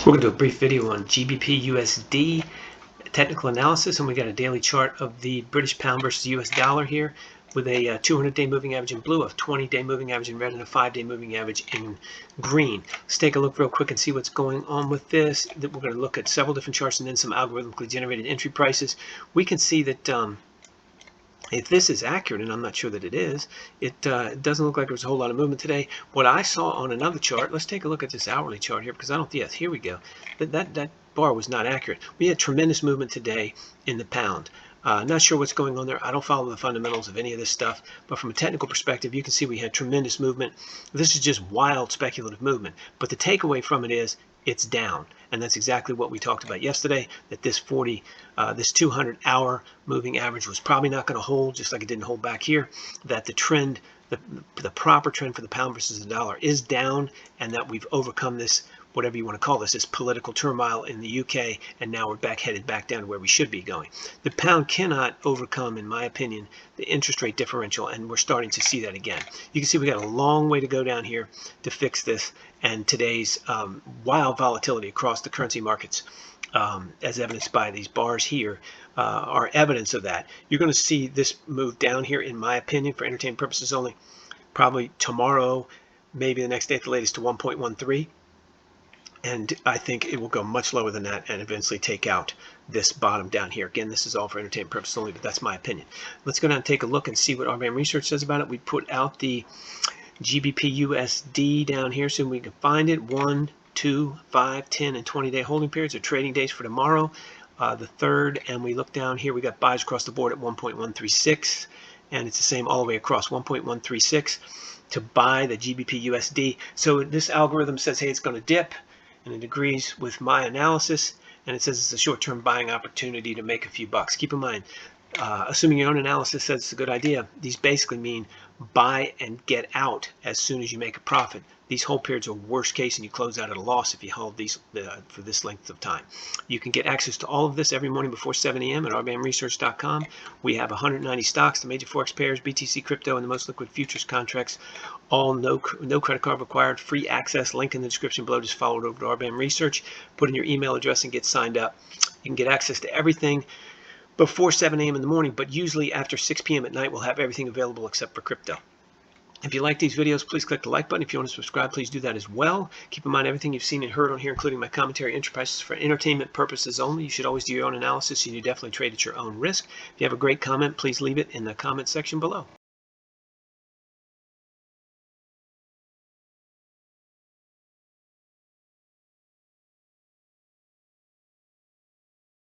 We're going to do a brief video on GBPUSD Technical Analysis, and we got a daily chart of the British pound versus US dollar here with a 200-day moving average in blue, a 20-day moving average in red, and a 5-day moving average in green. Let's take a look real quick and see what's going on with this. We're going to look at several different charts and then some algorithmically generated entry prices. We can see that if this is accurate, and I'm not sure that it is, it doesn't look like there was a whole lot of movement today. What I saw on another chart, let's take a look at this hourly chart here, because I don't, yes, here we go. That bar was not accurate. We had tremendous movement today in the pound. Not sure what's going on there. I don't follow the fundamentals of any of this stuff, but from a technical perspective, you can see we had tremendous movement. This is just wild speculative movement, but the takeaway from it is it's down, and that's exactly what we talked about yesterday, that this 200-hour moving average was probably not going to hold, just like it didn't hold back here, that the trend, the proper trend for the pound versus the dollar is down, and that we've overcome this, whatever you want to call this political turmoil in the UK, and now we're headed back down to where we should be going. The pound cannot overcome, in my opinion, the interest rate differential, and we're starting to see that again. You can see we got a long way to go down here to fix this, and today's wild volatility across the currency markets, as evidenced by these bars here, are evidence of that. You're going to see this move down here, in my opinion, for entertainment purposes only, probably tomorrow, maybe the next day at the latest, to 1.13. And I think it will go much lower than that and eventually take out this bottom down here. Again, this is all for entertainment purposes only, but that's my opinion. Let's go down and take a look and see what RBAM Research says about it. We put out the GBPUSD down here so we can find it. 1, 2, 5, 10, and 20-day holding periods are trading days for tomorrow, the 3rd. And we look down here, we got buys across the board at 1.136, and it's the same all the way across, 1.136 to buy the GBPUSD. So this algorithm says, hey, it's going to dip, and it agrees with my analysis, and it says it's a short-term buying opportunity to make a few bucks. Keep in mind, assuming your own analysis says it's a good idea, these basically mean buy and get out as soon as you make a profit. These hold periods are worst case, and you close out at a loss if you hold these for this length of time. You can get access to all of this every morning before 7 a.m. at rbamresearch.com. We have 190 stocks, the major forex pairs, BTC crypto, and the most liquid futures contracts. All no credit card required, free access. Link in the description below. Just follow it over to RBAM Research. Put in your email address and get signed up. You can get access to everything before 7 a.m. in the morning, but usually after 6 p.m. at night, we'll have everything available except for crypto. If you like these videos, please click the like button. If you want to subscribe, please do that as well. Keep in mind, everything you've seen and heard on here, including my commentary, entry prices for entertainment purposes only. You should always do your own analysis, and you definitely trade at your own risk. If you have a great comment, please leave it in the comment section below.